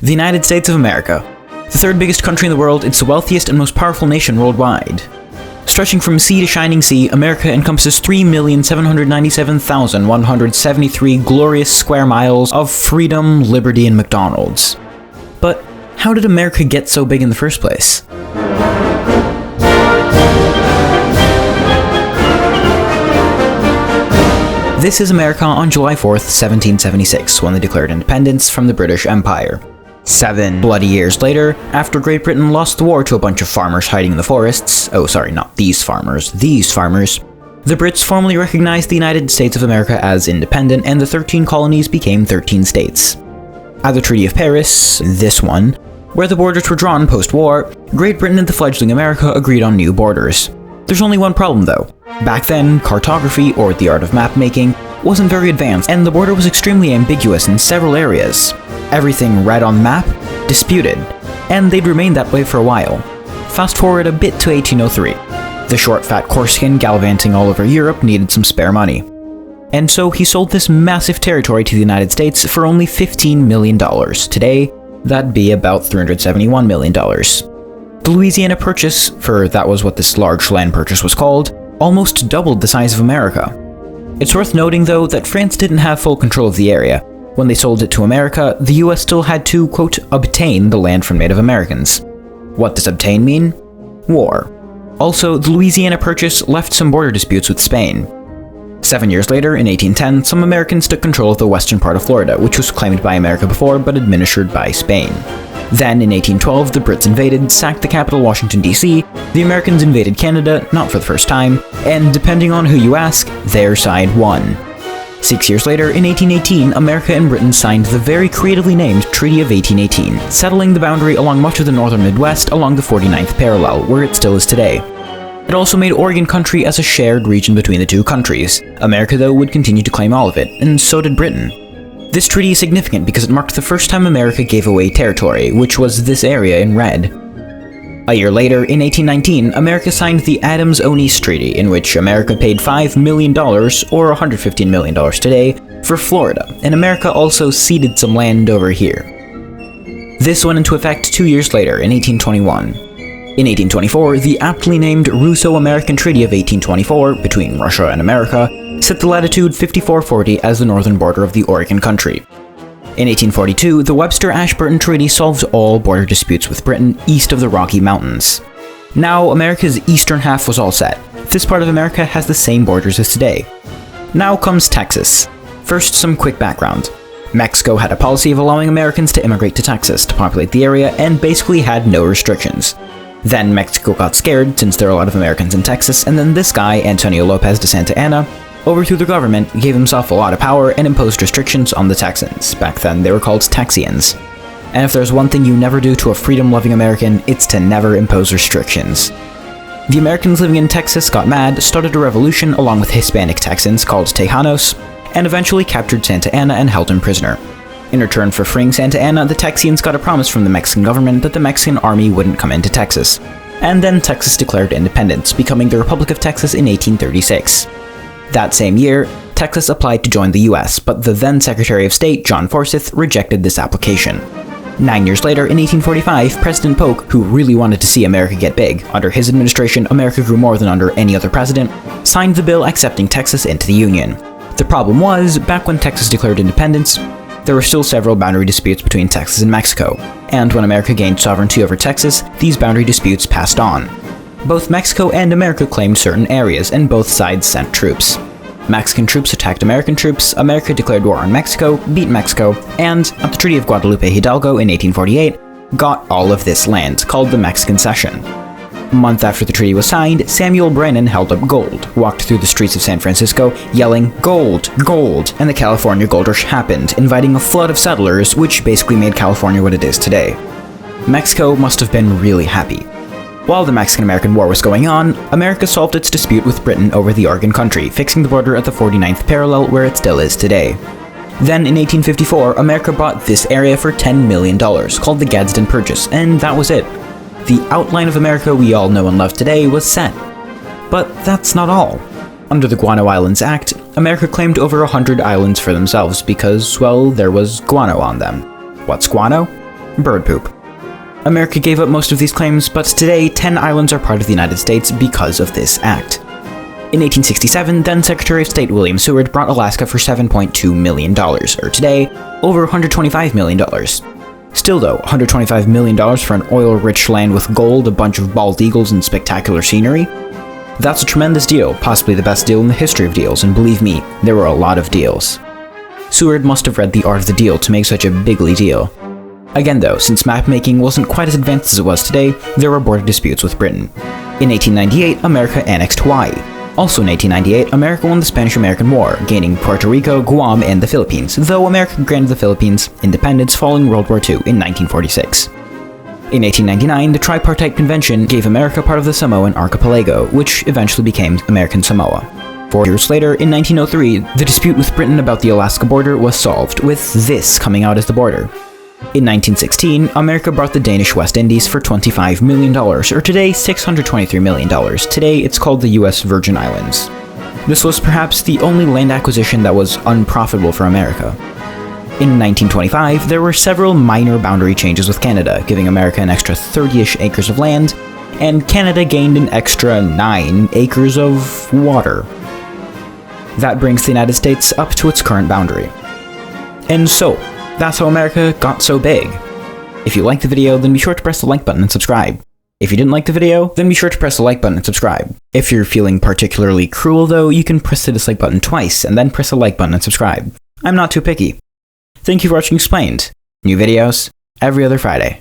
The United States of America. The third biggest country in the world, it's the wealthiest and most powerful nation worldwide. Stretching from sea to shining sea, America encompasses 3,797,173 glorious square miles of freedom, liberty, and McDonald's. But how did America get so big in the first place? This is America on July 4th, 1776, when they declared independence from the British Empire. 7 bloody years later, after Great Britain lost the war to a bunch of farmers hiding in the forests — oh sorry, not these farmers, the Brits formally recognized the United States of America as independent, and the 13 colonies became 13 states. At the Treaty of Paris, this one, where the borders were drawn post-war, Great Britain and the fledgling America agreed on new borders. There's only one problem though. Back then, cartography, or the art of map making, wasn't very advanced, and the border was extremely ambiguous in several areas. Everything read on the map, disputed, and they'd remained that way for a while. Fast forward a bit to 1803. The short fat Corsican gallivanting all over Europe needed some spare money. And so he sold this massive territory to the United States for only $15 million. Today, that'd be about $371 million. The Louisiana Purchase, for that was what this large land purchase was called, almost doubled the size of America. It's worth noting though that France didn't have full control of the area. When they sold it to America, the US still had to, quote, obtain the land from Native Americans. What does obtain mean? War. Also, the Louisiana Purchase left some border disputes with Spain. 7 years later, in 1810, some Americans took control of the western part of Florida, which was claimed by America before but administered by Spain. Then, in 1812, the Brits invaded, sacked the capital Washington, D.C., the Americans invaded Canada, not for the first time, and depending on who you ask, their side won. 6 years later, in 1818, America and Britain signed the very creatively named Treaty of 1818, settling the boundary along much of the northern Midwest along the 49th parallel, where it still is today. It also made Oregon Country as a shared region between the two countries. America, though, would continue to claim all of it, and so did Britain. This treaty is significant because it marked the first time America gave away territory, which was this area in red. A year later, in 1819, America signed the Adams-Onis Treaty, in which America paid $5 million, or $115 million today, for Florida, and America also ceded some land over here. This went into effect 2 years later, in 1821. In 1824, the aptly named Russo-American Treaty of 1824, between Russia and America, set the latitude 5440 as the northern border of the Oregon Country. In 1842, the Webster-Ashburton Treaty solved all border disputes with Britain east of the Rocky Mountains. Now, America's eastern half was all set. This part of America has the same borders as today. Now comes Texas. First, some quick background. Mexico had a policy of allowing Americans to immigrate to Texas to populate the area and basically had no restrictions. Then Mexico got scared, since there are a lot of Americans in Texas, and then this guy, Antonio Lopez de Santa Anna, overthrew the government, gave himself a lot of power, and imposed restrictions on the Texans. Back then, they were called Texians. And if there's one thing you never do to a freedom-loving American, it's to never impose restrictions. The Americans living in Texas got mad, started a revolution along with Hispanic Texans called Tejanos, and eventually captured Santa Anna and held him prisoner. In return for freeing Santa Anna, the Texians got a promise from the Mexican government that the Mexican army wouldn't come into Texas. And then Texas declared independence, becoming the Republic of Texas in 1836. That same year, Texas applied to join the US, but the then Secretary of State, John Forsyth, rejected this application. 9 years later, in 1845, President Polk, who really wanted to see America get big, under his administration America grew more than under any other president, signed the bill accepting Texas into the Union. The problem was, back when Texas declared independence, there were still several boundary disputes between Texas and Mexico, and when America gained sovereignty over Texas, these boundary disputes passed on. Both Mexico and America claimed certain areas, and both sides sent troops. Mexican troops attacked American troops, America declared war on Mexico, beat Mexico, and, at the Treaty of Guadalupe Hidalgo in 1848, got all of this land, called the Mexican Cession. A month after the treaty was signed, Samuel Brennan held up gold, walked through the streets of San Francisco, yelling, "Gold! Gold!" and the California Gold Rush happened, inviting a flood of settlers, which basically made California what it is today. Mexico must have been really happy. While the Mexican-American War was going on, America solved its dispute with Britain over the Oregon Country, fixing the border at the 49th parallel where it still is today. Then in 1854, America bought this area for $10 million, called the GADSDEN Purchase, and that was it. The outline of America we all know and love today was set. But that's not all. Under the Guano Islands Act, America claimed over 100 islands for themselves because, well, there was guano on them. What's guano? bird poop. America gave up most of these claims, but today 10 islands are part of the United States because of this act. In 1867, then Secretary of State William Seward brought Alaska for $7.2 million, or today, over $125 million. Still though, $125 million for an oil-rich land with gold, a bunch of bald eagles, and spectacular scenery? That's a tremendous deal, possibly the best deal in the history of deals, and believe me, there were a lot of deals. Seward must have read The Art of the Deal to make such a bigly deal. Again though, since map-making wasn't quite as advanced as it was today, there were border disputes with Britain. In 1898, America annexed Hawaii. Also in 1898, America won the Spanish-American War, gaining Puerto Rico, Guam, and the Philippines, though America granted the Philippines independence following World War II in 1946. In 1899, the Tripartite Convention gave America part of the Samoan archipelago, which eventually became American Samoa. 4 years later, in 1903, the dispute with Britain about the Alaska border was solved, with this coming out as the border. In 1916, America bought the Danish West Indies for $25 million, or today $623 million. Today, it's called the US Virgin Islands. This was perhaps the only land acquisition that was unprofitable for America. In 1925, there were several minor boundary changes with Canada, giving America an extra 30-ish acres of land, and Canada gained an extra 9 acres of water. That brings the United States up to its current boundary. And so, that's how America got so big. If you liked the video, then be sure to press the like button and subscribe. If you didn't like the video, then be sure to press the like button and subscribe. If you're feeling particularly cruel though, you can press the dislike button twice, and then press the like button and subscribe. I'm not too picky. Thank you for watching Explained. New videos every other Friday.